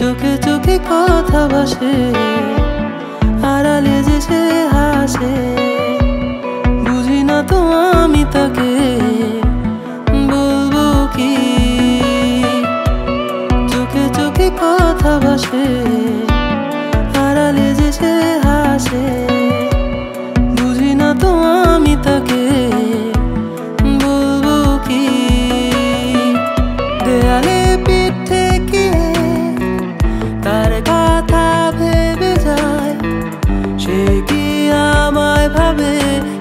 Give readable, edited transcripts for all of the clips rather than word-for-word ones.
চোখে চোখে কথা ভাসে, আড়ালে যে সে হাসে, বুঝি না তো আমি তাকে বলবো কি। চোখে চোখে কথা ভাসে, আড়ালে যে সে হাসে, বুঝি না তো আমি তাকে বলবো কি। দেয়ালে পিঠ থেকে তার কথা ভেবে যায়, সে কি আমায় ভাবে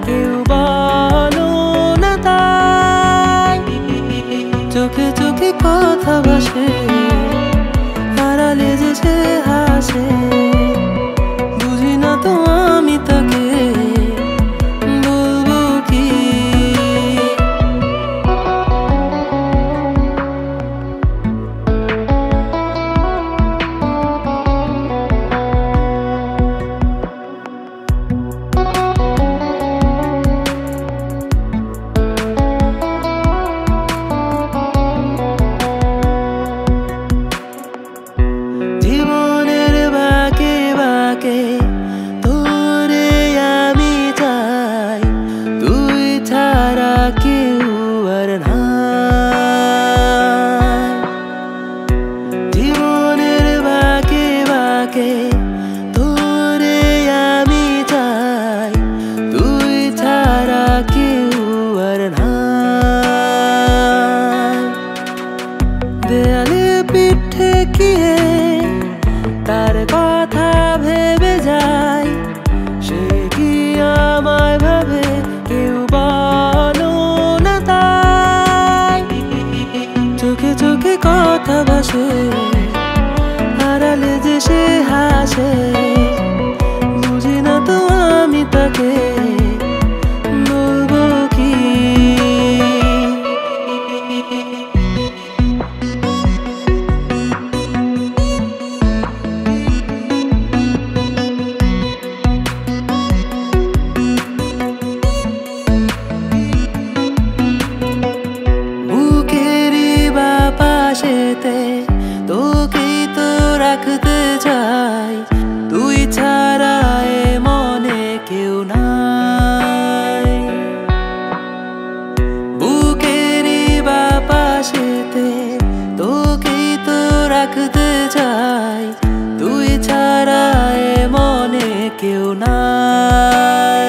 কেউ বলো না তাই। চোখে চোখে কথা ভাসে, আড়ালে যে সে হাসে, বুঝি না তো আমি তাকে বলবো কি। জীবনের বাঁকে বাঁকে তোরে আমি চাই, তুই ছাড়া কেউ আর নাই। জীবনের বাঁকে বাঁকে তোরে আমি চাই, তুই ছাড়া কেউ আর নাই। দেয়ালে পিঠ ঠেকিয়ে তার কথা ভেবে যায়, সে কি আমায় ভাবে কেউ বলো না তাই। চোখে চোখে কথা ভাসে, আড়ালে যে সে হাসে, বুঝি না তো আমি তাকে বলবো কি। পাশেতে তোকেই তো রাখতে চাই, তুই ছাড়া এ মনে কেউ নাই। বুকেরই বা পাশেতে তোকেই তো রাখতে চাই, তুই ছাড়া এ মনে কেউ নাই।